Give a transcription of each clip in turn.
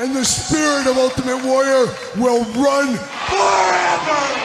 and the spirit of Ultimate Warrior will run forever!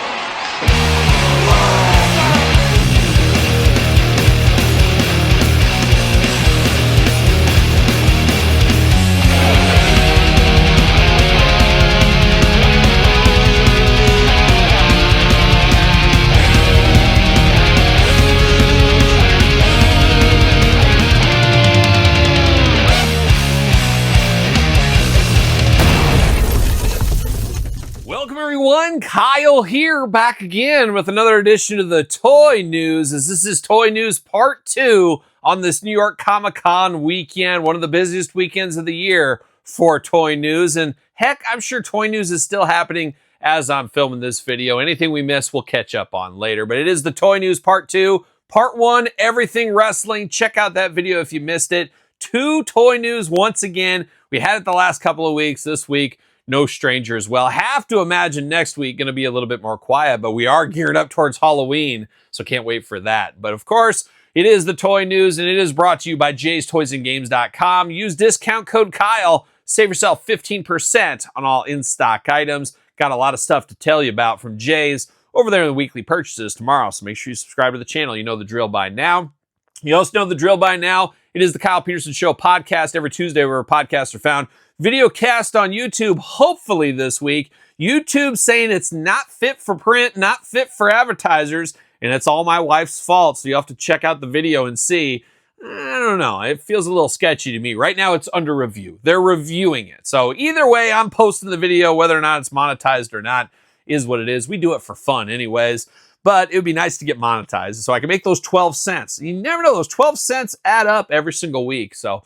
Welcome everyone, Kyle here, back again with another edition of the Toy News, as this is Toy News Part 2 on this New York Comic-Con weekend, one of the busiest weekends of the year for Toy News, and heck, I'm sure Toy News is still happening as I'm filming this video. Anything we miss, we'll catch up on later, but it is the Toy News Part 2. Part 1, everything wrestling. Check out that video if you missed it. 2 Toy News once again. We had it the last couple of weeks. This week, no stranger as well. Have to imagine next week going to be a little bit more quiet, but we are geared up towards Halloween, so can't wait for that. But of course, it is the Toy News, and it is brought to you by Jay'sToysAndGames.com. Use discount code Kyle. Save yourself 15% on all in-stock items. Got a lot of stuff to tell you about from Jay's over there in the weekly purchases tomorrow, so make sure you subscribe to the channel. You know the drill by now. You also know the drill by now. It is the Kyle Peterson Show podcast every Tuesday where podcasts are found. Video cast on YouTube, hopefully this week. YouTube saying it's not fit for print, not fit for advertisers, and it's all my wife's fault, so you have to check out the video and see. I don't know. It feels a little sketchy to me. Right now, it's under review. They're reviewing it. So either way, I'm posting the video. Whether or not it's monetized or not is what it is. We do it for fun anyways, but it would be nice to get monetized so I can make those 12 cents. You never know. Those 12 cents add up every single week, so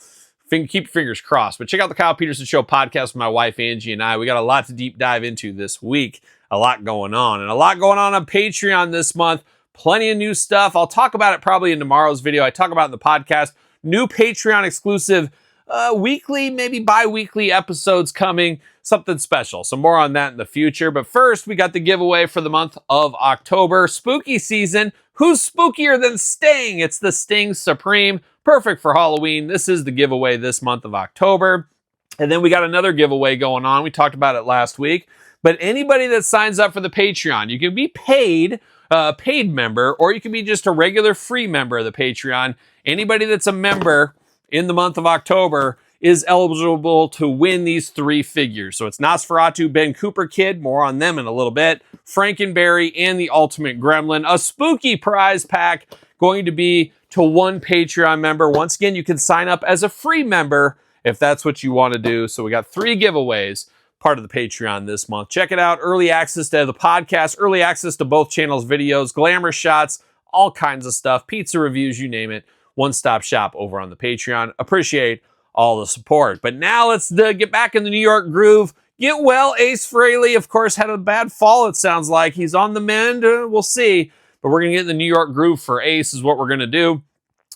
keep your fingers crossed. But check out the Kyle Peterson Show podcast with my wife, Angie, and I. We got a lot to deep dive into this week. A lot going on. And a lot going on Patreon this month. Plenty of new stuff. I'll talk about it probably in tomorrow's video. I talk about it in the podcast. New Patreon exclusive weekly, maybe bi-weekly episodes coming. Something special. So more on that in the future. But first, we got the giveaway for the month of October. Spooky season. Who's spookier than Sting? It's the Sting Supreme. Perfect for Halloween. This is the giveaway this month of October. And then we got another giveaway going on. We talked about it last week. But anybody that signs up for the Patreon, you can be paid member, or you can be just a regular free member of the Patreon. Anybody that's a member in the month of October is eligible to win these 3 figures. So it's Nosferatu, Ben Cooper Kid, more on them in a little bit, Frankenberry, and the Ultimate Gremlin. A spooky prize pack going to be to 1 Patreon member. Once again, you can sign up as a free member if that's what you want to do. So we got 3 giveaways, part of the Patreon this month. Check it out. Early access to the podcast, early access to both channels' videos, glamour shots, all kinds of stuff, pizza reviews, you name it. One-stop shop over on the Patreon. Appreciate all the support. But now let's get back in the New York groove. Get well, Ace Frehley. Of course, had a bad fall, it sounds like. He's on the mend. We'll see. But we're going to get in the New York groove for Ace is what we're going to do.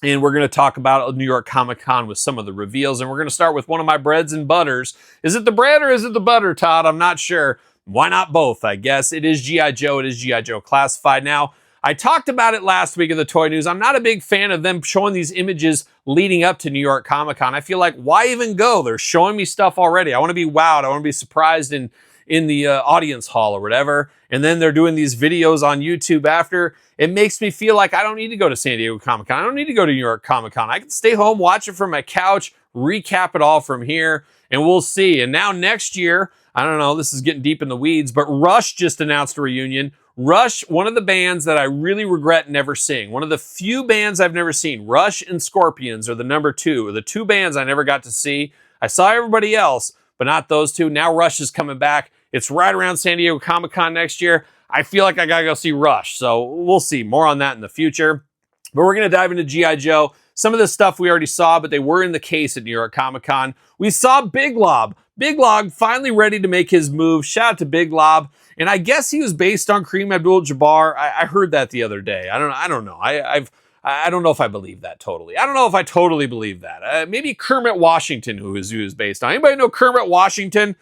And we're going to talk about New York Comic-Con with some of the reveals. And we're going to start with one of my breads and butters. Is it the bread or is it the butter, Todd? I'm not sure. Why not both, I guess. It is G.I. Joe. It is G.I. Joe Classified. Now, I talked about it last week in the Toy News. I'm not a big fan of them showing these images leading up to New York Comic-Con. I feel like, why even go? They're showing me stuff already. I want to be wowed. I want to be surprised in the audience hall or whatever. And then they're doing these videos on YouTube after. It makes me feel like I don't need to go to San Diego Comic-Con. I don't need to go to New York Comic-Con. I can stay home, watch it from my couch, recap it all from here, and we'll see. And now next year, I don't know, this is getting deep in the weeds, but Rush just announced a reunion. Rush, one of the bands that I really regret never seeing. One of the few bands I've never seen. Rush and Scorpions are the number 2. The 2 bands I never got to see. I saw everybody else, but not those 2. Now Rush is coming back. It's right around San Diego Comic-Con next year. I feel like I gotta go see Rush, so we'll see. More on that in the future. But we're gonna dive into G.I. Joe. Some of this stuff we already saw, but they were in the case at New York Comic-Con. We saw Big Lob. Big Lob finally ready to make his move. Shout out to Big Lob. And I guess he was based on Kareem Abdul-Jabbar. I heard that the other day. I don't know. I don't know if I believe that totally. I don't know if I totally believe that. Maybe Kermit Washington, who he was based on. Anybody know Kermit Washington?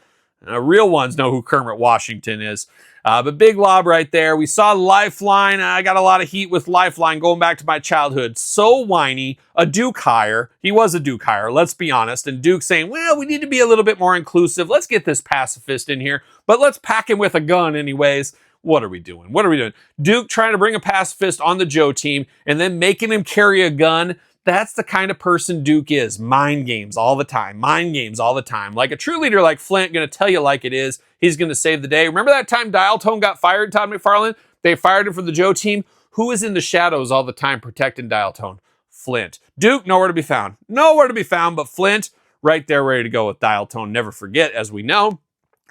Real ones know who Kermit Washington is. But big lob right there. We saw Lifeline. I got a lot of heat with Lifeline going back to my childhood. So whiny. A Duke hire. He was a Duke hire, let's be honest. And Duke saying, well, we need to be a little bit more inclusive. Let's get this pacifist in here, but let's pack him with a gun anyways. What are we doing? What are we doing? Duke trying to bring a pacifist on the Joe team and then making him carry a gun. That's the kind of person Duke is. Mind games all the time. Mind games all the time. Like a true leader like Flint, going to tell you like it is. He's going to save the day. Remember that time Dial Tone got fired, Todd McFarlane? They fired him from the Joe team. Who is in the shadows all the time protecting Dial Tone? Flint. Duke, nowhere to be found. Nowhere to be found, but Flint right there ready to go with Dial Tone. Never forget, as we know.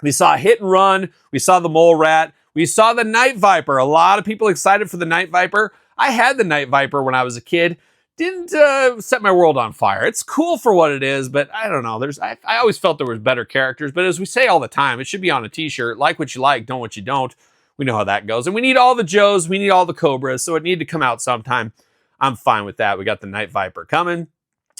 We saw Hit and Run. We saw the Mole Rat. We saw the Night Viper. A lot of people excited for the Night Viper. I had the Night Viper when I was a kid. Didn't set my world on fire. It's cool for what it is, but I don't know. I always felt there was better characters, but as we say all the time, it should be on a t-shirt. Like what you like, don't what you don't. We know how that goes. And we need all the Joes. We need all the Cobras, so it needed to come out sometime. I'm fine with that. We got the Night Viper coming.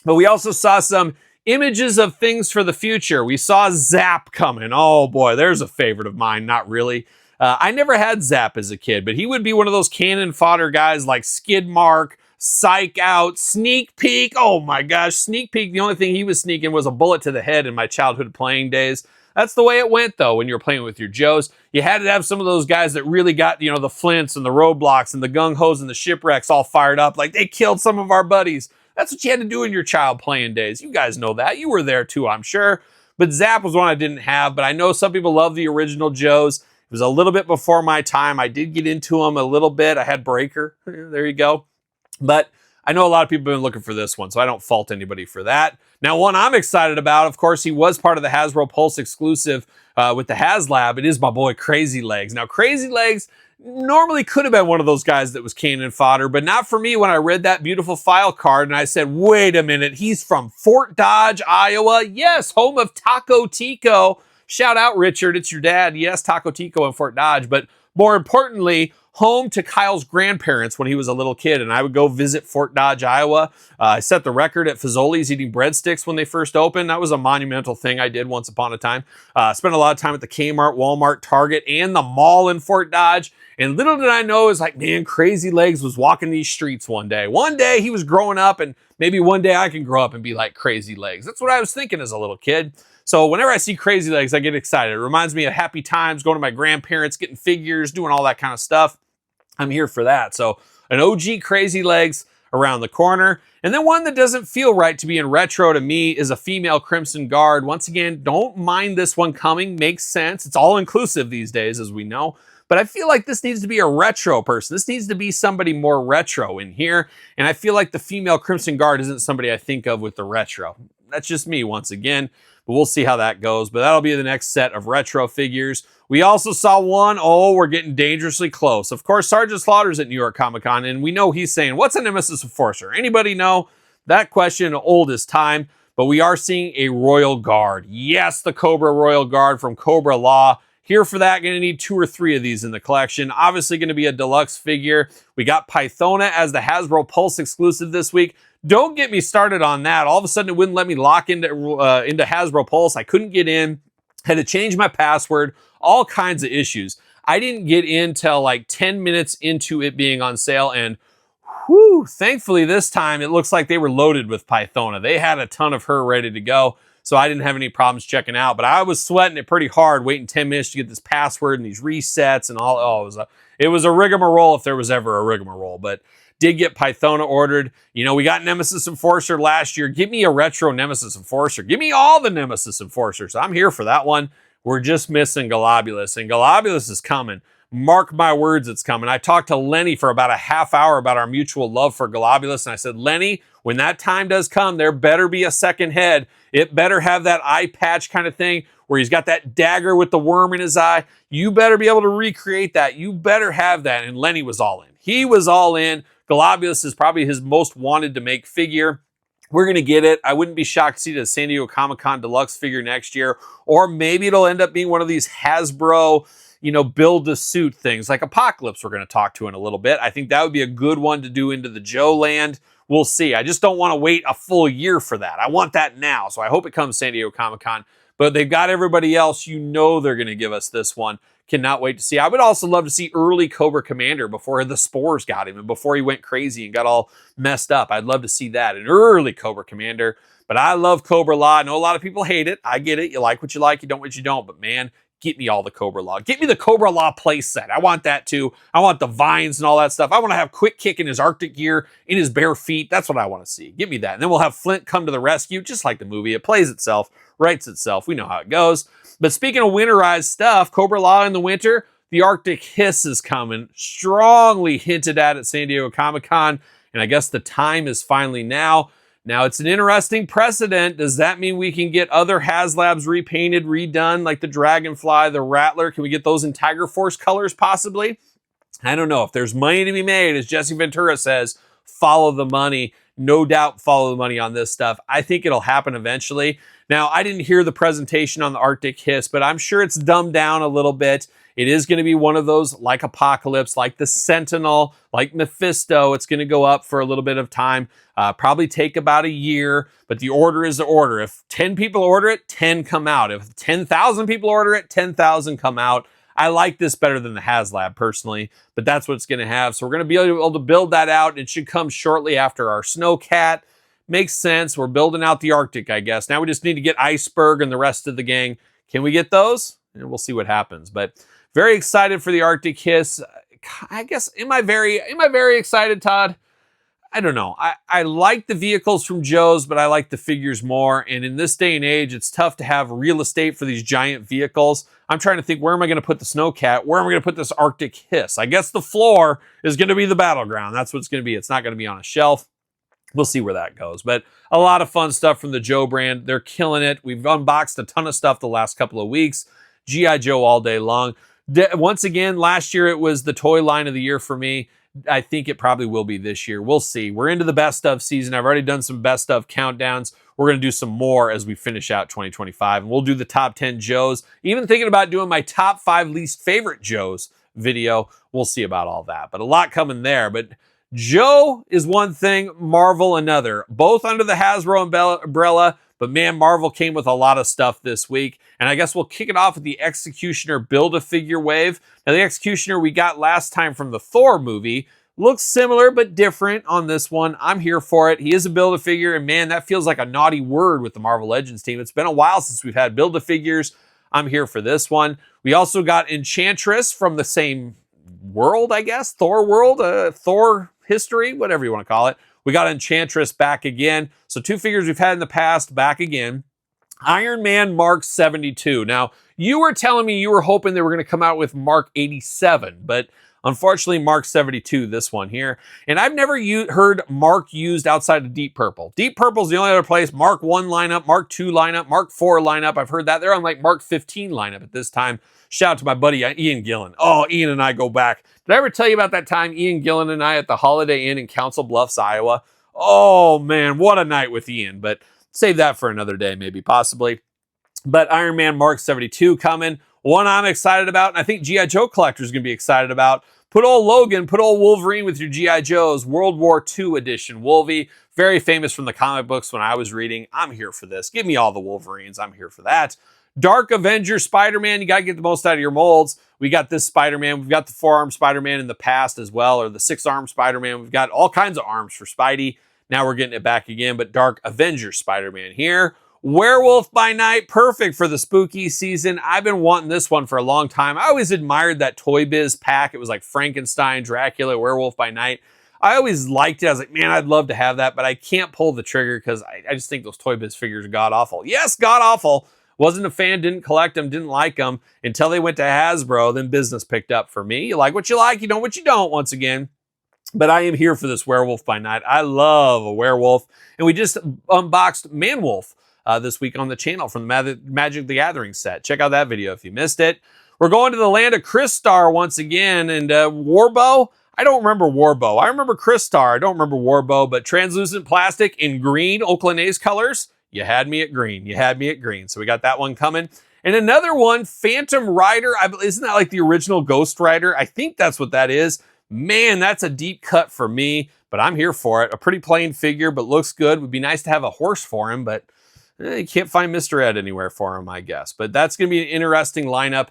But we also saw some images of things for the future. We saw Zap coming. Oh boy, there's a favorite of mine. Not really. I never had Zap as a kid, but he would be one of those cannon fodder guys like Skid Mark, Psych Out, Sneak Peek. Oh my gosh, Sneak Peek. The only thing he was sneaking was a bullet to the head in my childhood playing days. That's the way it went, though, when you were playing with your Joes. You had to have some of those guys that really got, the Flints and the Roadblocks and the Gung-Hos and the Shipwrecks all fired up. Like, they killed some of our buddies. That's what you had to do in your child playing days. You guys know that. You were there, too, I'm sure. But Zap was one I didn't have. But I know some people love the original Joes. It was a little bit before my time. I did get into them a little bit. I had Breaker. There you go. But I know a lot of people have been looking for this one, so I don't fault anybody for that. Now, one I'm excited about, of course, he was part of the Hasbro Pulse exclusive with the HasLab. It is my boy Crazy Legs. Now, Crazy Legs normally could have been one of those guys that was cannon fodder, but not for me when I read that beautiful file card and I said, wait a minute, he's from Fort Dodge, Iowa. Yes, home of Taco Tico. Shout out, Richard. It's your dad. Yes, Taco Tico in Fort Dodge, but more importantly, home to Kyle's grandparents when he was a little kid, and I would go visit Fort Dodge, Iowa. I set the record at Fazoli's eating breadsticks when they first opened. That was a monumental thing I did once upon a time. Spent a lot of time at the Kmart, Walmart, Target, and the mall in Fort Dodge. And little did I know, is like, man, Crazy Legs was walking these streets one day. One day he was growing up, and maybe one day I can grow up and be like Crazy Legs. That's what I was thinking as a little kid. So whenever I see Crazy Legs, I get excited. It reminds me of happy times, going to my grandparents, getting figures, doing all that kind of stuff. I'm here for that. So an OG Crazy Legs around the corner. And then one that doesn't feel right to be in retro to me is a female Crimson Guard. Once again, don't mind this one coming. Makes sense. It's all inclusive these days, as we know. But I feel like this needs to be a retro person. This needs to be somebody more retro in here. And I feel like the female Crimson Guard isn't somebody I think of with the retro. That's just me once again. But we'll see how that goes. But that'll be the next set of retro figures. We also saw one. Oh, we're getting dangerously close. Of course, Sergeant Slaughter's at New York Comic Con, and we know he's saying, what's a Nemesis Enforcer? Anybody know? That question, old as time. But we are seeing a Royal Guard. Yes, the Cobra Royal Guard from Cobra Law. Here for that, going to need 2 or 3 of these in the collection. Obviously going to be a deluxe figure. We got Pythona as the Hasbro Pulse exclusive this week. Don't get me started on that. All of a sudden, it wouldn't let me lock into Hasbro Pulse. I couldn't get in. Had to change my password. All kinds of issues. I didn't get in till like 10 minutes into it being on sale, and whew, thankfully this time it looks like they were loaded with Pythona. They had a ton of her ready to go, so I didn't have any problems checking out. But I was sweating it pretty hard, waiting 10 minutes to get this password and these resets and all. Oh, it was a rigmarole if there was ever a rigmarole. But did get Pythona ordered. We got Nemesis Enforcer last year. Give me a retro Nemesis Enforcer. Give me all the Nemesis Enforcers. I'm here for that one. We're just missing Globulus, and Globulus is coming. Mark my words, it's coming. I talked to Lenny for about a half hour about our mutual love for Globulus, and I said, Lenny, when that time does come, there better be a second head. It better have that eye patch kind of thing where he's got that dagger with the worm in his eye. You better be able to recreate that. You better have that. And Lenny was all in. He was all in. Globulus is probably his most wanted to make figure. We're going to get it. I wouldn't be shocked to see the San Diego Comic-Con deluxe figure next year. Or maybe it'll end up being one of these Hasbro, build-to-suit things like Apocalypse we're going to talk to in a little bit. I think that would be a good one to do into the Joe land. We'll see. I just don't want to wait a full year for that. I want that now. So I hope it comes San Diego Comic-Con. but they've got everybody else. You know they're going to give us this one. Cannot wait to see. I would also love to see early Cobra Commander before the spores got him and before he went crazy and got all messed up. I'd love to see that, an early Cobra Commander. But I love Cobra Law. I know a lot of people hate it. I get it. You like what you like. You don't what you don't. But man, get me all the Cobra Law. Get me the Cobra Law play set. I want that too. I want the vines and all that stuff. I want to have Quick Kick in his Arctic gear, in his bare feet. That's what I want to see. Give me that. And then we'll have Flint come to the rescue, just like the movie. It plays itself, writes itself. We know how it goes. But speaking of winterized stuff, Cobra Law in the winter, the Arctic Hiss is coming. Strongly hinted at San Diego Comic-Con. And I guess the time is finally now. Now, it's an interesting precedent. Does that mean we can get other HasLabs repainted, redone, like the Dragonfly, the Rattler? Can we get those in Tiger Force colors, possibly? I don't know. If there's money to be made, as Jesse Ventura says, follow the money. No doubt follow the money on this stuff. I think it'll happen eventually. Now, I didn't hear the presentation on the Arctic Hiss, but I'm sure it's dumbed down a little bit. It is going to be one of those like Apocalypse, like the Sentinel, like Mephisto. It's going to go up for a little bit of time, probably take about a year, but the order is the order. If 10 people order it, 10 come out. If 10,000 people order it, 10,000 come out. I like this better than the HasLab personally, but that's what it's going to have. So we're going to be able to build that out. It should come shortly after our Snowcat. Makes sense. We're building out the Arctic, I guess. Now we just need to get Iceberg and the rest of the gang. Can we get those? And we'll see what happens. But very excited for the Arctic Hiss. I guess, am I very excited, Todd? I don't know. I like the vehicles from Joe's, but I like the figures more. And in this day and age, it's tough to have real estate for these giant vehicles. I'm trying to think, where am I going to put the Snowcat? Where am I going to put this Arctic Hiss? I guess the floor is going to be the battleground. That's what it's going to be. It's not going to be on a shelf. We'll see where that goes. But a lot of fun stuff from the Joe brand. They're killing it. We've unboxed a ton of stuff the last couple of weeks. G.I. Joe all day long. Once again, last year it was the toy line of the year for me. I think it probably will be this year. We'll see. We're into the best of season. I've already done some best of countdowns. We're going to do some more as we finish out 2025. And we'll do the top 10 Joes. Even thinking about doing my top 5 least favorite Joes video. We'll see about all that. But a lot coming there. But Joe is one thing, Marvel another. Both under the Hasbro umbrella. But man, Marvel came with a lot of stuff this week. And I guess we'll kick it off with the Executioner Build-A-Figure wave. Now, the Executioner we got last time from the Thor movie looks similar but different on this one. I'm here for it. He is a Build-A-Figure, and man, that feels like a naughty word with the Marvel Legends team. It's been a while since we've had Build-A-Figures. I'm here for this one. We also got Enchantress from the same world, I guess. Thor world, Thor history, whatever you want to call it. We got Enchantress back again. So 2 figures we've had in the past, back again. Iron Man Mark 72. Now, you were telling me you were hoping they were going to come out with Mark 87, but unfortunately, Mark 72, this one here. And I've never heard Mark used outside of Deep Purple. Deep Purple's the only other place. Mark 1 lineup, Mark 2 lineup, Mark 4 lineup. I've heard that. They're on like Mark 15 lineup at this time. Shout out to my buddy Ian Gillen. Oh, Ian and I go back. Did I ever tell you about that time Ian Gillen and I at the Holiday Inn in Council Bluffs, Iowa? Oh, man, what a night with Ian. But save that for another day, maybe, possibly. But Iron Man Mark 72 coming. One I'm excited about, and I think G.I. Joe collectors going to be excited about. Put old Logan, put old Wolverine with your G.I. Joes. World War II edition Wolvie. Very famous from the comic books when I was reading. I'm here for this. Give me all the Wolverines. I'm here for that. Dark Avenger Spider-Man. You got to get the most out of your molds. We got this Spider-Man. We've got the 4-arm Spider-Man in the past as well, or the 6-arm Spider-Man. We've got all kinds of arms for Spidey. Now we're getting it back again, but Dark Avenger Spider-Man here. Werewolf by Night, perfect for the spooky season. I've been wanting this one for a long time. I always admired that Toy Biz pack. It was like Frankenstein, Dracula, Werewolf by Night. I always liked it. I was like, man, I'd love to have that, but I can't pull the trigger because I just think those Toy Biz figures are god-awful. Yes, god-awful. Wasn't a fan, didn't collect them, didn't like them until they went to Hasbro. Then business picked up for me. You like what you like, you don't what you don't, once again. But I am here for this Werewolf by Night. I love a werewolf. And we just unboxed Man-Wolf this week on the channel from the Magic the Gathering set. Check out that video if you missed it. We're going to the land of Crystar once again. And Warbow, I don't remember Warbow. I remember Crystar. I don't remember Warbow. But translucent plastic in green, Oakland A's colors. You had me at green. You had me at green. So we got that one coming. And another one, Phantom Rider. Isn't that like the original Ghost Rider? I think that's what that is. Man, that's a deep cut for me, but I'm here for it. A pretty plain figure, but looks good. Would be nice to have a horse for him, but You can't find Mr. Ed anywhere for him, I guess. But that's going to be an interesting lineup.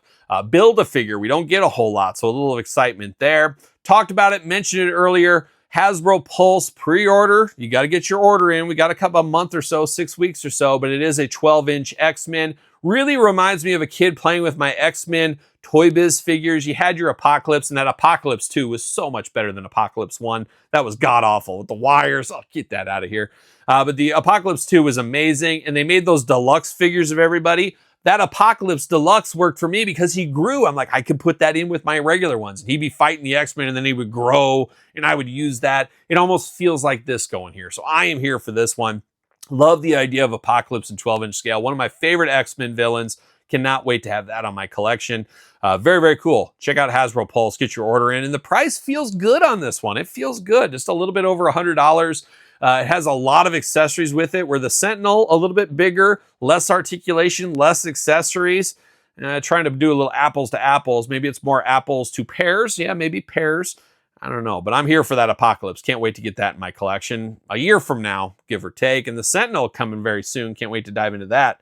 Build-A-Figure, we don't get a whole lot, so a little excitement there. Talked about it, mentioned it earlier. Hasbro Pulse pre-order. You got to get your order in. We got a month or so, 6 weeks or so, but it is a 12-inch X-Men. Really reminds me of a kid playing with my X-Men Toy Biz figures. You had your Apocalypse, and that Apocalypse 2 was so much better than Apocalypse 1. That was god-awful with the wires. I'll get that out of here. But the Apocalypse 2 was amazing, and they made those deluxe figures of everybody. That Apocalypse Deluxe worked for me because he grew. I'm like, I could put that in with my regular ones. He'd be fighting the X-Men, and then he would grow, and I would use that. It almost feels like this going here. So I am here for this one. Love the idea of Apocalypse in 12-inch scale. One of my favorite X-Men villains. Cannot wait to have that on my collection. Very, very cool. Check out Hasbro Pulse. Get your order in. And the price feels good on this one. It feels good. Just a little bit over $100. It has a lot of accessories with it, where the Sentinel, a little bit bigger, less articulation, less accessories. Trying to do a little apples to apples. Maybe it's more apples to pears. Yeah, maybe pears. I don't know, but I'm here for that Apocalypse. Can't wait to get that in my collection a year from now, give or take. And the Sentinel coming very soon. Can't wait to dive into that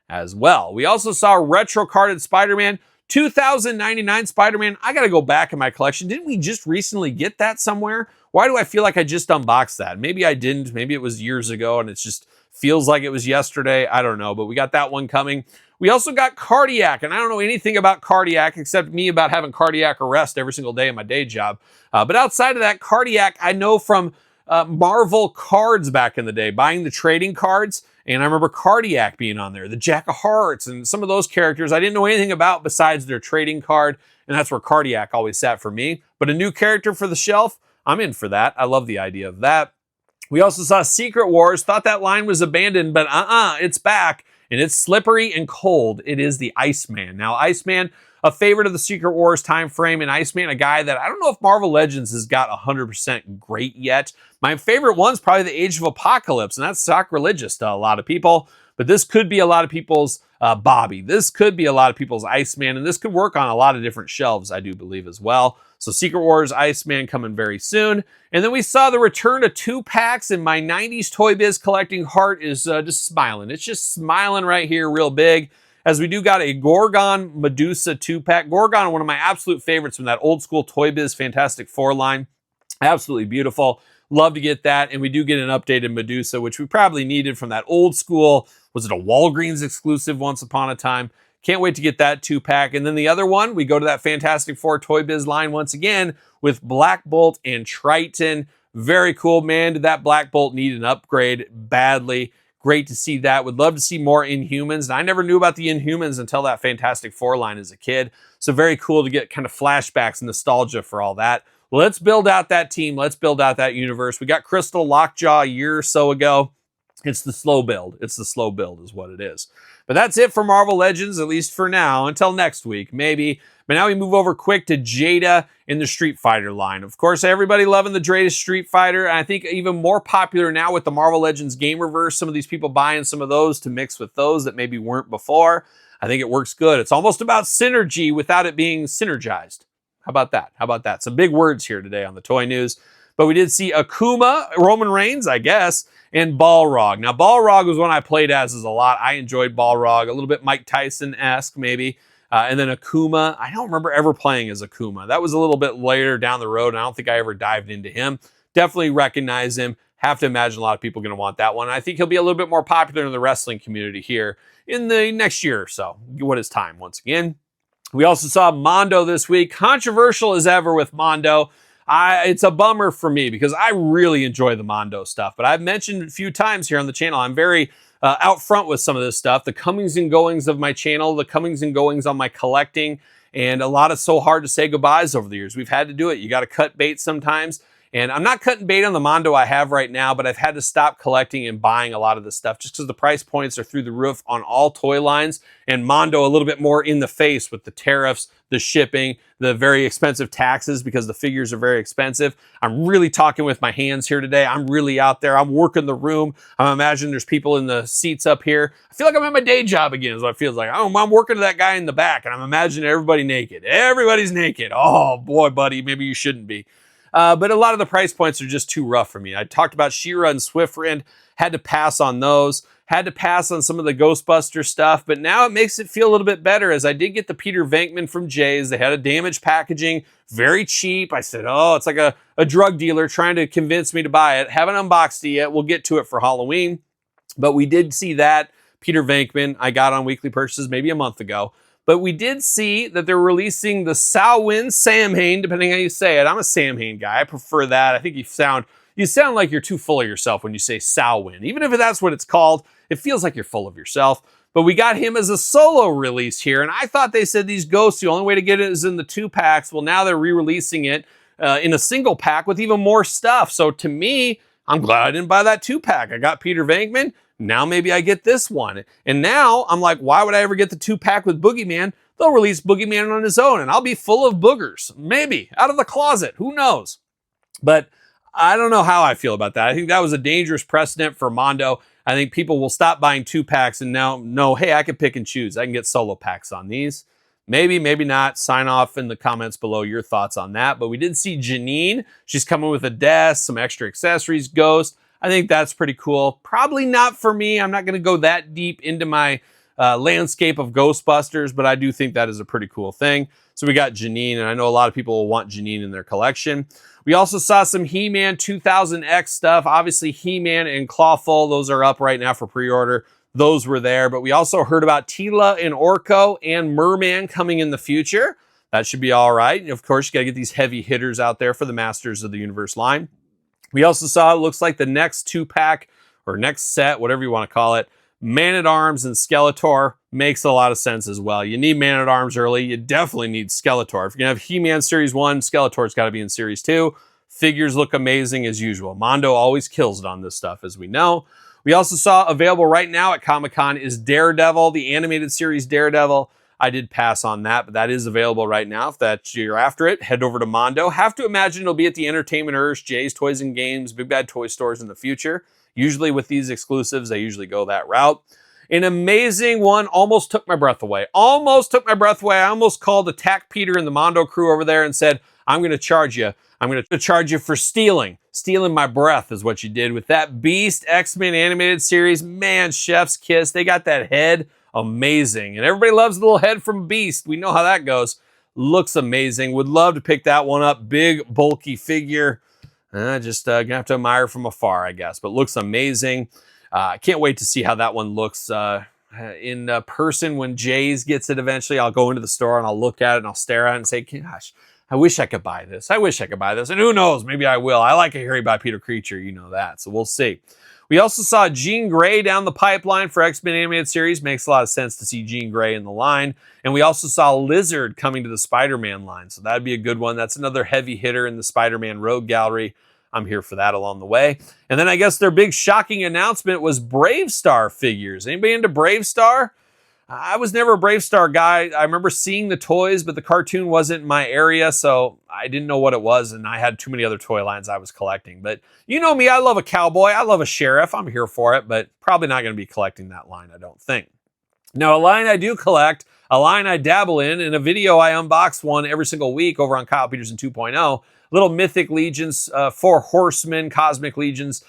as well. We also saw retro carded Spider-Man, 2099 Spider-Man. I got to go back in my collection. Didn't we just recently get that somewhere? Why do I feel like I just unboxed that? Maybe I didn't. Maybe it was years ago and it just feels like it was yesterday. I don't know, but we got that one coming. We also got Cardiac, and I don't know anything about Cardiac except me about having cardiac arrest every single day in my day job. But outside of that, Cardiac, I know from Marvel cards back in the day, buying the trading cards. And I remember Cardiac being on there, the Jack of Hearts, and some of those characters I didn't know anything about besides their trading card. And that's where Cardiac always sat for me. But a new character for the shelf, I'm in for that. I love the idea of that. We also saw Secret Wars. Thought that line was abandoned, but it's back. And it's slippery and cold. It is the Iceman. Now, Iceman, a favorite of the Secret Wars time frame, and Iceman, a guy that I don't know if Marvel Legends has got 100% great yet. My favorite one's probably the Age of Apocalypse, and that's sacrilegious to a lot of people. But this could be a lot of people's Bobby. This could be a lot of people's Iceman, and this could work on a lot of different shelves, I do believe, as well. So Secret Wars Iceman coming very soon. And then we saw the return of 2-packs, and my 90s Toy Biz collecting heart is just smiling. It's just smiling right here real big, as we do got a Gorgon Medusa 2-pack. Gorgon, one of my absolute favorites from that old school Toy Biz Fantastic Four line. Absolutely beautiful. Love to get that. And we do get an updated Medusa, which we probably needed from that old school. Was it a Walgreens exclusive once upon a time? Can't wait to get that 2-pack. And then the other one, we go to that Fantastic Four Toy Biz line once again with Black Bolt and Triton. Very cool, man. Did that Black Bolt need an upgrade badly? Great to see that. Would love to see more Inhumans. And I never knew about the Inhumans until that Fantastic Four line as a kid. So very cool to get kind of flashbacks and nostalgia for all that. Let's build out that team. Let's build out that universe. We got Crystal Lockjaw a year or so ago. It's the slow build. It's the slow build is what it is. But that's it for Marvel Legends, at least for now. Until next week, maybe. But now we move over quick to Jada in the Street Fighter line. Of course, everybody loving the Jada Street Fighter. And I think even more popular now with the Marvel Legends Gamerverse. Some of these people buying some of those to mix with those that maybe weren't before. I think it works good. It's almost about synergy without it being synergized. How about that? How about that? Some big words here today on the Toy News. But we did see Akuma, Roman Reigns, I guess, and Balrog. Now, Balrog was one I played as a lot. I enjoyed Balrog. A little bit Mike Tyson-esque, maybe. And then Akuma. I don't remember ever playing as Akuma. That was a little bit later down the road, and I don't think I ever dived into him. Definitely recognize him. Have to imagine a lot of people are going to want that one. I think he'll be a little bit more popular in the wrestling community here in the next year or so. What is time once again? We also saw Mondo this week. Controversial as ever with Mondo. It's a bummer for me because I really enjoy the Mondo stuff. But I've mentioned a few times here on the channel, I'm very out front with some of this stuff. The comings and goings of my channel, the comings and goings on my collecting, and a lot of so hard to say goodbyes over the years. We've had to do it. You got to cut bait sometimes. And I'm not cutting bait on the Mondo I have right now, but I've had to stop collecting and buying a lot of this stuff just because the price points are through the roof on all toy lines, and Mondo a little bit more in the face with the tariffs, the shipping, the very expensive taxes because the figures are very expensive. I'm really talking with my hands here today. I'm really out there. I'm working the room. I'm imagining there's people in the seats up here. I feel like I'm at my day job again is what it feels like. I'm working to that guy in the back, and I'm imagining everybody naked. Everybody's naked. Oh, boy, buddy, maybe you shouldn't be. But a lot of the price points are just too rough for me. I talked about She-Ra and Swift Rend, had to pass on those. Had to pass on some of the Ghostbuster stuff, but now it makes it feel a little bit better, as I did get the Peter Venkman from Jay's. They had a damaged packaging, very cheap. I said, oh, it's like a drug dealer trying to convince me to buy it. Haven't unboxed it yet. We'll get to it for Halloween. But we did see that Peter Venkman I got on weekly purchases maybe a month ago. But we did see that they're releasing the Samhain, depending how you say it. I'm a Samhain guy. I prefer that. I think you sound like you're too full of yourself when you say Samhain. Even if that's what it's called, it feels like you're full of yourself. But we got him as a solo release here, and I thought they said these ghosts, the only way to get it is in the 2-packs. Well, now they're re-releasing it in a single pack with even more stuff. So to me, I'm glad I didn't buy that 2-pack. I got Peter Venkman. Now maybe I get this one. And now I'm like, why would I ever get the 2-pack with Boogeyman? They'll release Boogeyman on his own, and I'll be full of boogers. Maybe. Out of the closet. Who knows? But I don't know how I feel about that. I think that was a dangerous precedent for Mondo. I think people will stop buying 2-packs and now know, hey, I can pick and choose. I can get solo packs on these. Maybe, maybe not. Sign off in the comments below your thoughts on that. But we did see Janine. She's coming with a desk, some extra accessories, Ghost. I think that's pretty cool. Probably not for me. I'm not going to go that deep into my landscape of Ghostbusters, but I do think that is a pretty cool thing. So we got Janine, and I know a lot of people will want Janine in their collection. We also saw some He-Man 2000X stuff. Obviously, He-Man and Clawful, those are up right now for pre-order. Those were there, but we also heard about Tila and Orko and Merman coming in the future. That should be all right. And of course, you got to get these heavy hitters out there for the Masters of the Universe line. We also saw, it looks like the next 2-pack or next set, whatever you want to call it, Man-at-Arms and Skeletor makes a lot of sense as well. You need Man-at-Arms early. You definitely need Skeletor. If you're going to have He-Man Series 1, Skeletor's got to be in Series 2. Figures look amazing as usual. Mondo always kills it on this stuff, as we know. We also saw available right now at Comic-Con is Daredevil, the animated series Daredevil. I did pass on that, but that is available right now. If you're after it, head over to Mondo. Have to imagine it'll be at the Entertainmenters, Jay's Toys and Games, Big Bad Toy Stores in the future. Usually with these exclusives, they usually go that route. An amazing one, almost took my breath away. Almost took my breath away. I almost called Attack Peter and the Mondo crew over there and said, I'm going to charge you. I'm going to charge you for stealing. Stealing my breath is what you did with that Beast X-Men animated series. Man, chef's kiss. They got that head. Amazing. And everybody loves the little head from Beast. We know how that goes. Looks amazing. Would love to pick that one up. Big, bulky figure. Just going to have to admire from afar, I guess. But looks amazing. Can't wait to see how that one looks in person when Jay's gets it eventually. I'll go into the store and I'll look at it and I'll stare at it and say, gosh, I wish I could buy this. I wish I could buy this. And who knows, maybe I will. I like a Harry by Peter creature. You know that. So we'll see. We also saw Jean Grey down the pipeline for X-Men Animated Series. Makes a lot of sense to see Jean Grey in the line. And we also saw Lizard coming to the Spider-Man line. So that'd be a good one. That's another heavy hitter in the Spider-Man Rogue Gallery. I'm here for that along the way. And then I guess their big shocking announcement was Brave Star figures. Anybody into Brave Star? I was never a Brave Star guy. I remember seeing the toys, but the cartoon wasn't in my area, so I didn't know what it was, and I had too many other toy lines I was collecting. But you know me, I love a cowboy. I love a sheriff. I'm here for it, but probably not going to be collecting that line, I don't think. Now, a line I do collect, a line I dabble in a video I unbox one every single week over on Kyle Peterson 2.0, little Mythic Legions, 4 Horsemen, Cosmic Legions,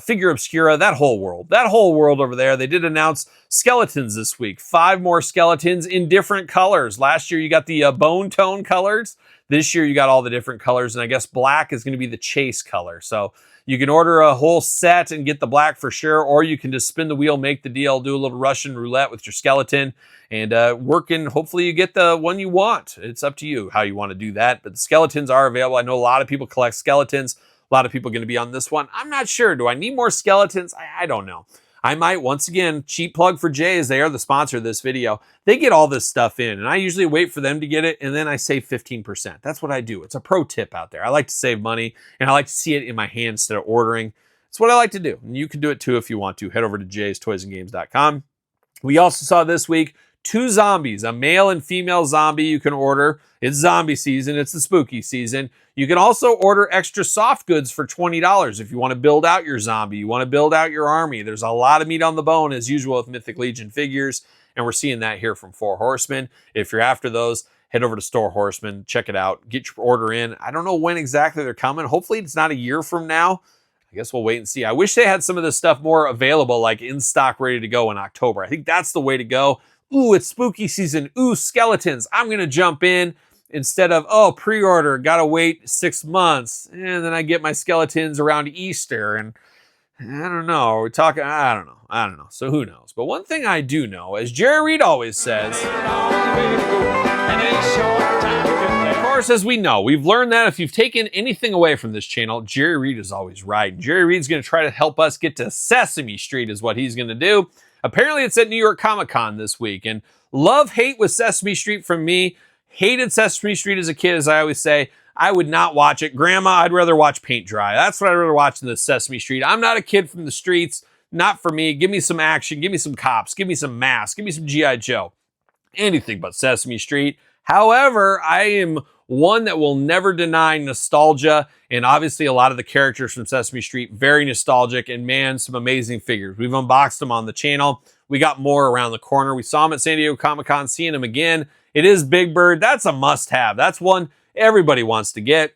Figure Obscura, that whole world over there. They did announce skeletons this week. 5 more skeletons in different colors. Last year you got the bone tone colors. This year you got all the different colors, and I guess black is going to be the chase color. So you can order a whole set and get the black for sure, or you can just spin the wheel, make the deal, do a little Russian roulette with your skeleton, and hopefully you get the one you want. It's up to you how you want to do that, but the skeletons are available. I know a lot of people collect skeletons. A lot of people are going to be on this one. I'm not sure. Do I need more skeletons? I don't know. I might, once again, cheap plug for Jay, as they are the sponsor of this video. They get all this stuff in, and I usually wait for them to get it, and then I save 15%. That's what I do. It's a pro tip out there. I like to save money, and I like to see it in my hand instead of ordering. It's what I like to do, and you can do it too if you want to. Head over to jaystoysandgames.com. We also saw this week 2 zombies, a male and female zombie you can order. It's zombie season. It's the spooky season. You can also order extra soft goods for $20 if you want to build out your zombie. You want to build out your army. There's a lot of meat on the bone, as usual, with Mythic Legion figures, and we're seeing that here from 4 Horsemen. If you're after those, head over to Store Horsemen. Check it out. Get your order in. I don't know when exactly they're coming. Hopefully it's not a year from now. I guess we'll wait and see. I wish they had some of this stuff more available, like in stock, ready to go in October. I think that's the way to go. Ooh, it's spooky season. Ooh, skeletons. I'm going to jump in instead of, oh, pre-order, got to wait 6 months. And then I get my skeletons around Easter. And I don't know. We're talking, I don't know. So who knows? But one thing I do know, as Jerry Reed always says, of course, as we know, we've learned that if you've taken anything away from this channel, Jerry Reed is always right. And Jerry Reed's going to try to help us get to Sesame Street is what he's going to do. Apparently, it's at New York Comic Con this week. And love-hate with Sesame Street from me. Hated Sesame Street as a kid, as I always say. I would not watch it. Grandma, I'd rather watch paint dry. That's what I'd rather watch than the Sesame Street. I'm not a kid from the streets. Not for me. Give me some action. Give me some cops. Give me some masks. Give me some G.I. Joe. Anything but Sesame Street. However, I am one that will never deny nostalgia, and obviously a lot of the characters from Sesame Street, very nostalgic, and man, some amazing figures. We've unboxed them on the channel. We got more around the corner. We saw them at San Diego Comic-Con, seeing them again. It is Big Bird. That's a must-have. That's one everybody wants to get.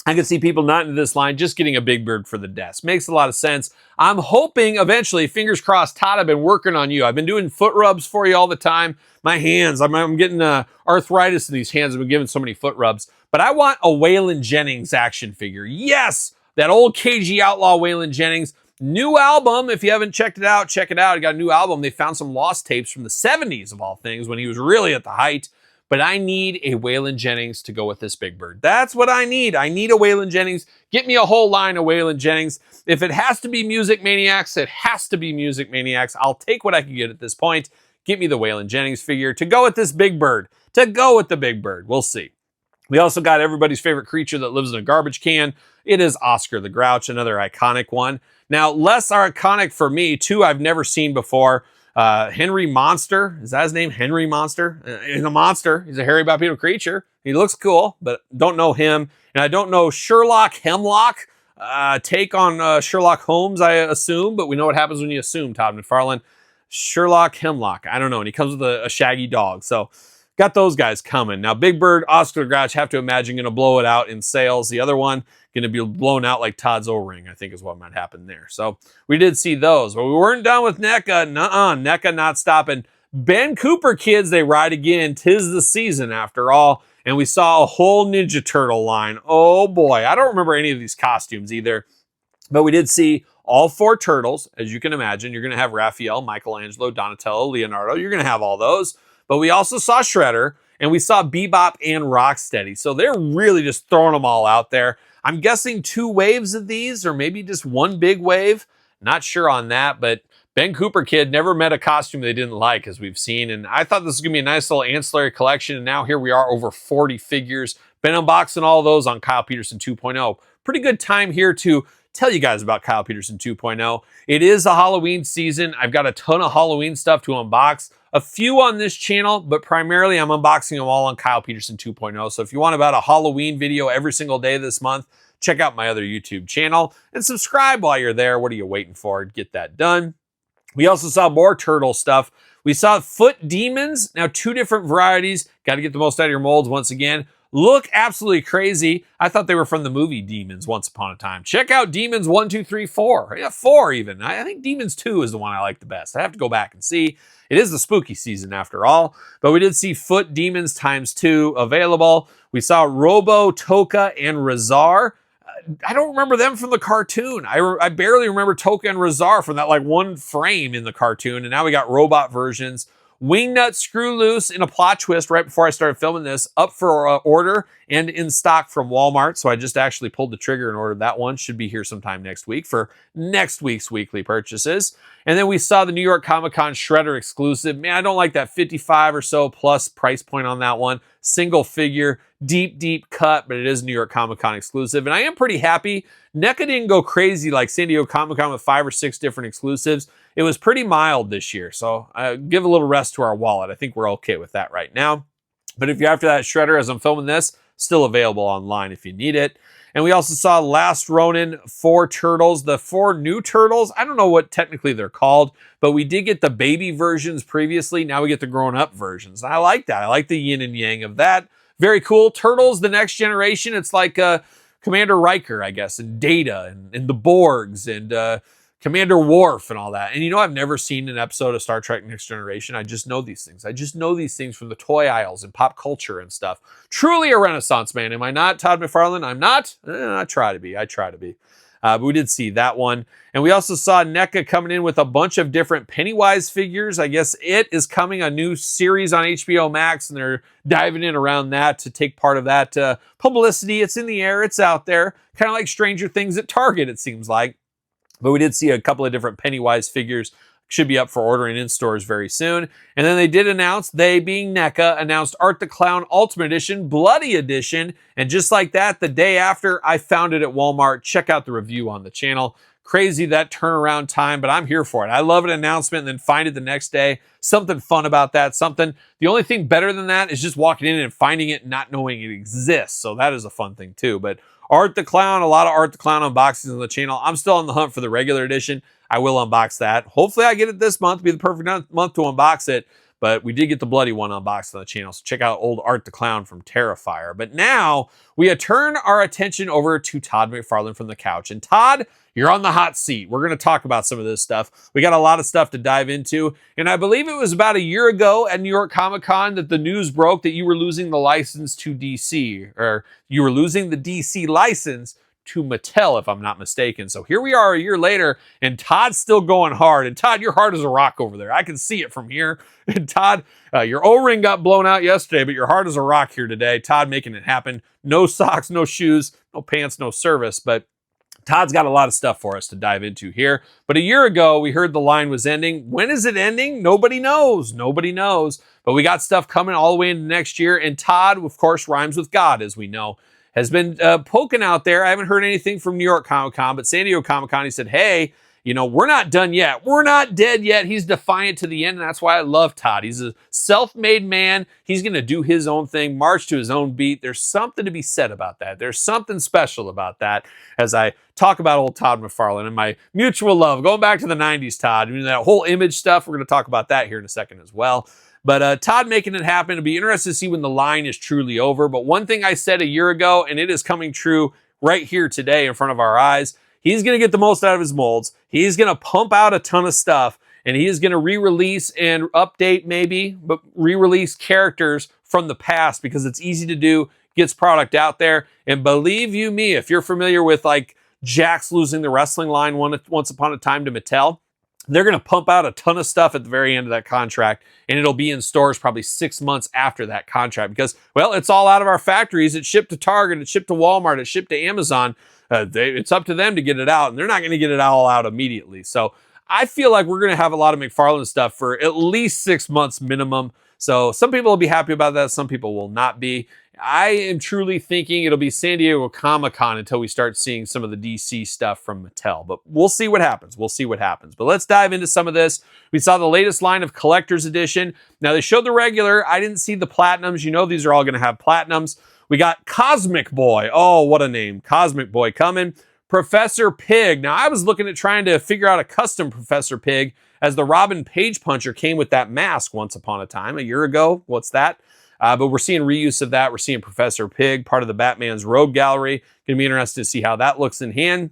I can see people not into this line just getting a Big Bird for the desk. Makes a lot of sense. I'm hoping eventually, fingers crossed, Todd, I've been working on you. I've been doing foot rubs for you all the time. My hands, I'm getting arthritis in these hands. I've been giving so many foot rubs. But I want a Waylon Jennings action figure. Yes, that old KG Outlaw Waylon Jennings. New album. If you haven't checked it out, check it out. He got a new album. They found some lost tapes from the 70s of all things when he was really at the height. But I need a Waylon Jennings to go with this Big Bird. That's what I need. I need a Waylon Jennings. Get me a whole line of Waylon Jennings. If it has to be Music Maniacs, it has to be Music Maniacs. I'll take what I can get at this point. Get me the Waylon Jennings figure to go with this Big Bird. To go with the Big Bird. We'll see. We also got everybody's favorite creature that lives in a garbage can. It is Oscar the Grouch, another iconic one. Now, less iconic for me, two I've never seen before. Henry Monster, is that his name? Henry Monster? He's a monster. He's a hairy bipedal creature. He looks cool, but don't know him. And I don't know Sherlock Hemlock. Take on Sherlock Holmes, I assume, but we know what happens when you assume, Todd McFarlane. Sherlock Hemlock, I don't know. And he comes with a shaggy dog. So got those guys coming. Now, Big Bird, Oscar the Grouch, have to imagine going to blow it out in sales. The other one going to be blown out like Todd's O-ring, I think is what might happen there. So we did see those, but we weren't done with NECA. NECA not stopping. Ben Cooper kids, they ride again. 'Tis the season after all. And we saw a whole Ninja Turtle line. Oh boy, I don't remember any of these costumes either, but we did see all 4 turtles. As you can imagine, you're going to have Raphael, Michelangelo, Donatello, Leonardo. You're going to have all those. But we also saw Shredder, and we saw Bebop and Rocksteady. So they're really just throwing them all out there. I'm guessing 2 waves of these, or maybe just 1 big wave. Not sure on that, but Ben Cooper kid never met a costume they didn't like, as we've seen. And I thought this was going to be a nice little ancillary collection. And now here we are, over 40 figures. Been unboxing all those on Kyle Peterson 2.0. Pretty good time here to tell you guys about Kyle Peterson 2.0. It is a Halloween season. I've got a ton of Halloween stuff to unbox. A few on this channel, but primarily I'm unboxing them all on Kyle Peterson 2.0. So if you want about a Halloween video every single day this month, check out my other YouTube channel and subscribe while you're there. What are you waiting for? Get that done. We also saw more turtle stuff. We saw foot demons. Now 2 different varieties. Got to get the most out of your molds once again. Look absolutely crazy. I thought they were from the movie Demons Once Upon a Time. Check out Demons 1, 2, 3, 4. Yeah, 4 even. I think Demons 2 is the one I like the best. I have to go back and see. It is the spooky season after all. But we did see Foot Demons ×2 available. We saw Robo, Toka, and Razar. I don't remember them from the cartoon. I barely remember Toka and Razar from that like 1 frame in the cartoon. And now we got robot versions. Wingnut Screw Loose in a plot twist right before I started filming this, up for order and in stock from Walmart. So I just actually pulled the trigger and ordered that one. Should be here sometime next week for next week's weekly purchases. And then we saw the New York Comic Con Shredder exclusive. Man, I don't like that 55 or so plus price point on that one. Single figure, deep cut, but it is New York Comic Con exclusive. And I am pretty happy. NECA didn't go crazy like San Diego Comic Con with 5 or 6 different exclusives. It was pretty mild this year, so give a little rest to our wallet. I think we're okay with that right now. But if you're after that Shredder as I'm filming this, still available online if you need it. And we also saw Last Ronin 4 turtles, the 4 new turtles. I don't know what technically they're called, but we did get the baby versions previously. Now we get the grown-up versions. I like that. I like the yin and yang of that. Very cool. Turtles, the next generation. It's like kind Commander Riker, I guess, and Data, and the Borgs, and Commander Worf, and all that. And I've never seen an episode of Star Trek Next Generation. I just know these things. I just know these things from the toy aisles and pop culture and stuff. Truly a Renaissance man, am I not, Todd McFarlane? I'm not. I try to be. But we did see that one. And we also saw NECA coming in with a bunch of different Pennywise figures. I guess It is coming, a new series on HBO Max, and they're diving in around that to take part of that publicity. It's in the air. It's out there. Kind of like Stranger Things at Target, it seems like. But we did see a couple of different Pennywise figures. Should be up for ordering in stores very soon. And then they did announce, they being NECA, announced Art the Clown Ultimate Edition, Bloody Edition. And just like that, the day after, I found it at Walmart. Check out the review on the channel. Crazy that turnaround time, but I'm here for it. I love an announcement and then find it the next day. Something fun about that. The only thing better than that is just walking in and finding it and not knowing it exists. So that is a fun thing too. But Art the Clown, a lot of Art the Clown unboxings on the channel. I'm still on the hunt for the regular edition. I will unbox that. Hopefully I get it this month. It'll be the perfect month to unbox it. But we did get the bloody one unboxed on the channel. So check out old Art the Clown from Terrifier. But now we turn our attention over to Todd McFarlane from the couch. And Todd, you're on the hot seat. We're going to talk about some of this stuff. We got a lot of stuff to dive into. And I believe it was about a year ago at New York Comic Con that the news broke that you were losing the license to DC, or you were losing the DC license to Mattel, if I'm not mistaken. So here we are a year later, and Todd's still going hard. And Todd, you're hard as a rock over there. I can see it from here. And Todd, your O-ring got blown out yesterday, but you're hard as a rock here today. Todd making it happen. No socks, no shoes, no pants, no service. But Todd's got a lot of stuff for us to dive into here. But a year ago, we heard the line was ending. When is it ending? Nobody knows. Nobody knows. But we got stuff coming all the way into next year. And Todd, of course, rhymes with God, as we know, has been poking out there. I haven't heard anything from New York Comic Con, but San Diego Comic Con, he said, hey, we're not done yet. We're not dead yet. He's defiant to the end, and that's why I love Todd. He's a self-made man. He's going to do his own thing, march to his own beat. There's something to be said about that. There's something special about that as I talk about old Todd McFarlane and my mutual love. Going back to the 90s, Todd, that whole image stuff, we're going to talk about that here in a second as well. But Todd making it happen. It'll be interesting to see when the line is truly over. But one thing I said a year ago, and it is coming true right here today in front of our eyes, he's going to get the most out of his molds. He's going to pump out a ton of stuff, and he is going to re-release and update maybe, but re-release characters from the past because it's easy to do, gets product out there. And believe you me, if you're familiar with like Jakks losing the wrestling line once upon a time to Mattel, they're going to pump out a ton of stuff at the very end of that contract, and it'll be in stores probably 6 months after that contract because, well, it's all out of our factories. It's shipped to Target, it's shipped to Walmart, it's shipped to Amazon. It's up to them to get it out, and they're not going to get it all out immediately. So I feel like we're going to have a lot of McFarlane stuff for at least 6 months minimum. So some people will be happy about that. Some people will not be. I am truly thinking it'll be San Diego Comic-Con until we start seeing some of the DC stuff from Mattel. But we'll see what happens. But let's dive into some of this. We saw the latest line of Collector's Edition. Now, they showed the regular. I didn't see the Platinums. These are all going to have Platinums. We got Cosmic Boy. Oh, what a name. Cosmic Boy coming. Professor Pig. Now, I was looking at trying to figure out a custom Professor Pig as the Robin Page Puncher came with that mask once upon a time, a year ago. What's that? But we're seeing reuse of that. We're seeing Professor Pig, part of the Batman's Rogue Gallery. Going to be interested to see how that looks in hand.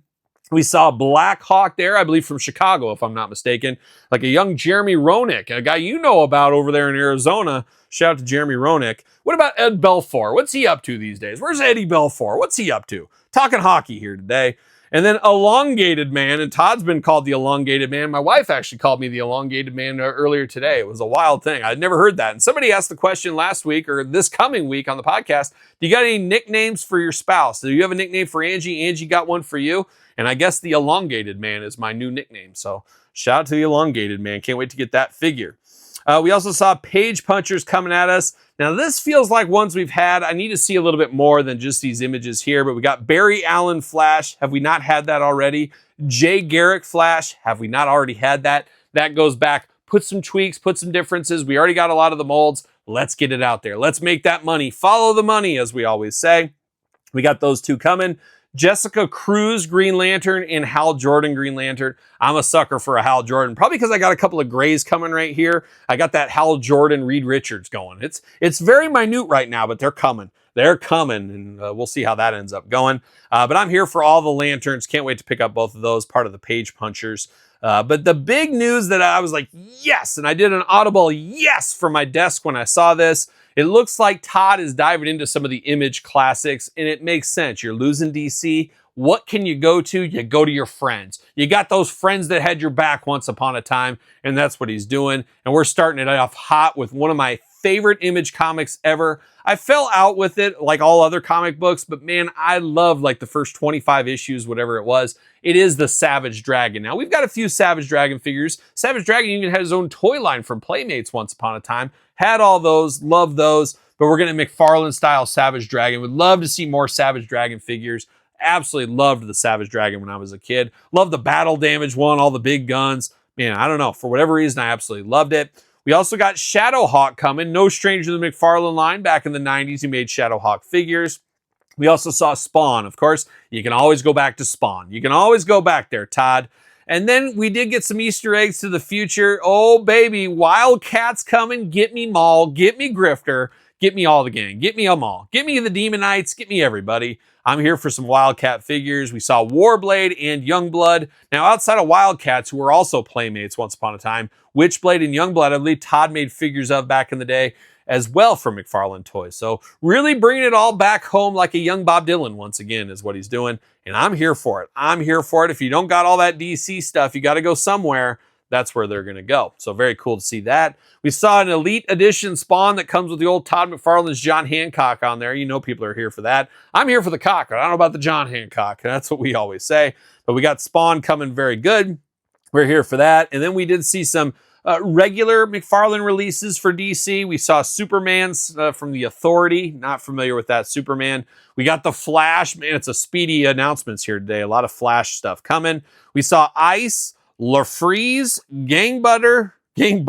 We saw Black Hawk there, I believe from Chicago, if I'm not mistaken. Like a young Jeremy Roenick, a guy you know about over there in Arizona. Shout out to Jeremy Roenick. What about Ed Belfour? What's he up to these days? Where's Eddie Belfour? What's he up to? Talking hockey here today. And then Elongated Man, and Todd's been called the Elongated Man. My wife actually called me the Elongated Man earlier today. It was a wild thing. I'd never heard that. And somebody asked the question last week or this coming week on the podcast, do you got any nicknames for your spouse? Do you have a nickname for Angie? Angie got one for you. And I guess the Elongated Man is my new nickname. So shout out to the Elongated Man. Can't wait to get that figure. We also saw Page Punchers coming at us. Now, this feels like ones we've had. I need to see a little bit more than just these images here, but we got Barry Allen Flash. Have we not had that already? Jay Garrick Flash. Have we not already had that? That goes back. Put some tweaks, put some differences. We already got a lot of the molds. Let's get it out there. Let's make that money. Follow the money, as we always say. We got those two coming. Jessica Cruz Green Lantern and Hal Jordan Green Lantern. I'm a sucker for a Hal Jordan, probably because I got a couple of grays coming right here. I got that Hal Jordan Reed Richards going. It's very minute right now, but they're coming. They're coming, and we'll see how that ends up going. But I'm here for all the lanterns. Can't wait to pick up both of those, part of the page punchers. But the big news that I was like, yes, and I did an audible yes from my desk when I saw this. It looks like Todd is diving into some of the Image classics, and it makes sense. You're losing DC. What can you go to? You go to your friends. You got those friends that had your back once upon a time, and that's what he's doing. And we're starting it off hot with one of my favorite Image comics ever. I fell out with it like all other comic books, but man, I love like the first 25 issues, whatever it was. It is the Savage Dragon. Now, we've got a few Savage Dragon figures. Savage Dragon even had his own toy line from Playmates once upon a time. Had all those, loved those, but we're getting a McFarlane style Savage Dragon. Would love to see more Savage Dragon figures. Absolutely loved the Savage Dragon when I was a kid. Loved the battle damage one, all the big guns. Man, I don't know. For whatever reason, I absolutely loved it. We also got Shadowhawk coming. No stranger to the McFarlane line. Back in the 90s, he made Shadowhawk figures. We also saw Spawn. Of course, you can always go back to Spawn. You can always go back there, Todd. And then we did get some Easter eggs to the future. Oh, baby, Wildcats coming. Get me Maul. Get me Grifter. Get me all the gang. Get me them all. Get me the Demon Knights. Get me everybody. I'm here for some Wildcat figures. We saw Warblade and Youngblood. Now, outside of Wildcats, who were also Playmates once upon a time, Witchblade and Youngblood, I believe Todd made figures of back in the day as well from McFarlane Toys. So really bringing it all back home like a young Bob Dylan once again is what he's doing. And I'm here for it. I'm here for it. If you don't got all that DC stuff, you got to go somewhere. That's where they're going to go. So very cool to see that. We saw an Elite Edition Spawn that comes with the old Todd McFarlane's John Hancock on there. You know people are here for that. I'm here for the cock. I don't know about the John Hancock. That's what we always say. But we got Spawn coming very good. We're here for that. And then we did see some regular McFarlane releases for DC. We saw Superman's from the Authority. Not familiar with that Superman. We got the Flash. Man, it's a speedy announcements here today. A lot of Flash stuff coming. We saw Ice, LaFreeze, Gangbuster. He's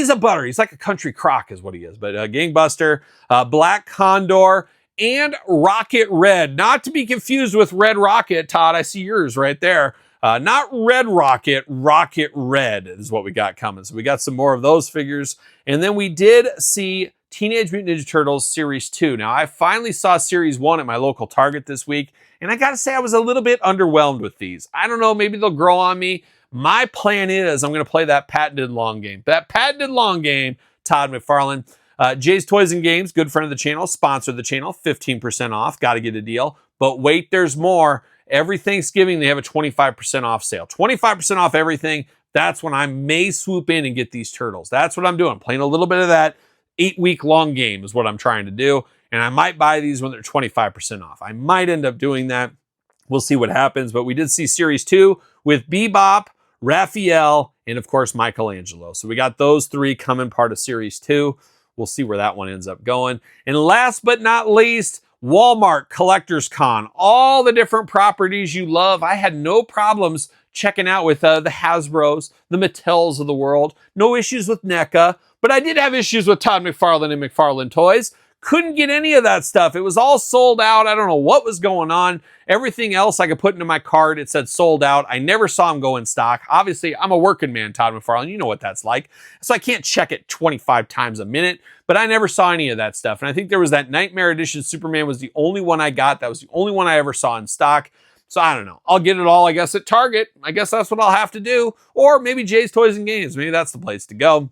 a butter. He's like a country crock is what he is. But Gangbuster, Black Condor, and Rocket Red. Not to be confused with Red Rocket, Todd. I see yours right there. Not Red Rocket, Rocket Red is what we got coming. So we got some more of those figures. And then we did see Teenage Mutant Ninja Turtles Series 2. Now, I finally saw Series 1 at my local Target this week. And I got to say, I was a little bit underwhelmed with these. I don't know, maybe they'll grow on me. My plan is I'm going to play that patented long game. That patented long game, Todd McFarlane. Jay's Toys and Games, good friend of the channel, sponsored the channel, 15% off. Got to get a deal. But wait, there's more. Every Thanksgiving, they have a 25% off sale. 25% off everything. That's when I may swoop in and get these turtles. That's what I'm doing. Playing a little bit of that 8-week long game is what I'm trying to do. And I might buy these when they're 25% off. I might end up doing that. We'll see what happens. But we did see Series 2 with Bebop, Raphael, and of course, Michelangelo. So we got those three coming part of Series 2. We'll see where that one ends up going. And last but not least, Walmart Collectors Con. All the different properties you love. I had no problems checking out with the Hasbros, the Mattels of the world. No issues with NECA. But I did have issues with Todd McFarlane and McFarlane Toys. Couldn't get any of that stuff. It was all sold out. I don't know what was going on. Everything else I could put into my cart, it said sold out. I never saw them go in stock. Obviously, I'm a working man, Todd McFarlane. You know what that's like. So I can't check it 25 times a minute, but I never saw any of that stuff. And I think there was that Nightmare Edition Superman was the only one I got. That was the only one I ever saw in stock. So I don't know. I'll get it all, I guess, at Target. I guess that's what I'll have to do. Or maybe Jay's Toys and Games. Maybe that's the place to go.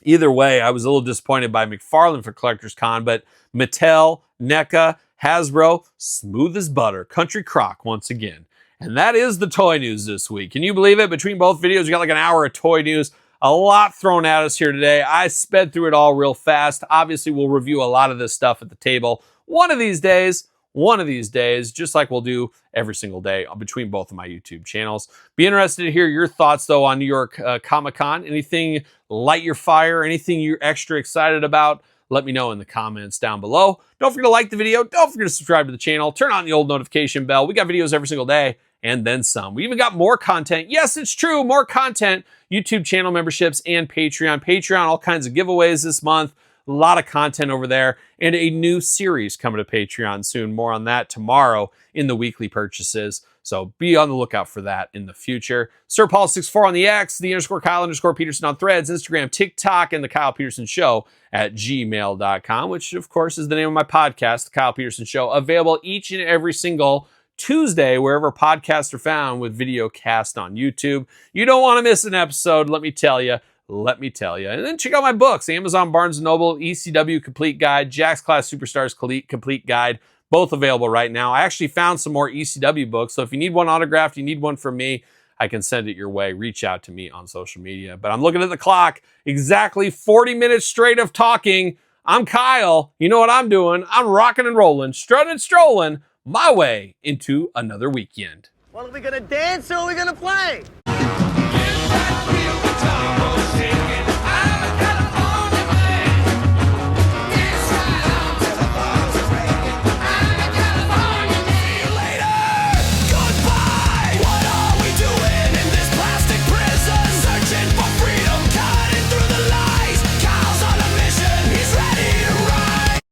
Either way, I was a little disappointed by McFarlane for Collectors Con, but Mattel, NECA, Hasbro, smooth as butter. Country crock once again. And that is the toy news this week. Can you believe it? Between both videos, we got like an hour of toy news. A lot thrown at us here today. I sped through it all real fast. Obviously, we'll review a lot of this stuff at the table one of these days, just like we'll do every single day between both of my YouTube channels. Be interested to hear your thoughts, though, on New York Comic Con. Anything light your fire, anything you're extra excited about, let me know in the comments down below. Don't forget to like the video. Don't forget to subscribe to the channel. Turn on the old notification bell. We got videos every single day and then some. We even got more content. Yes, it's true, more content. YouTube channel memberships and Patreon. Patreon, all kinds of giveaways this month. A lot of content over there and a new series coming to Patreon soon. More on that tomorrow in the weekly purchases. So be on the lookout for that in the future. SirPaul64 on the X, _Kyle_Peterson on Threads, Instagram, TikTok, and TheKylePetersonShow at gmail.com, which of course is the name of my podcast, The Kyle Peterson Show, available each and every single Tuesday, wherever podcasts are found, with video cast on YouTube. You don't want to miss an episode, let me tell you. And then check out my books, Amazon, Barnes & Noble, ECW Complete Guide, Jakks Class Superstars Complete Guide, both available right now. I actually found some more ECW books, so if you need one autographed, you need one from me, I can send it your way. Reach out to me on social media. But I'm looking at the clock, exactly 40 minutes straight of talking. I'm Kyle. You know what I'm doing? I'm rocking and rolling, strutting and strolling my way into another weekend. Well, are we gonna dance or are we gonna play?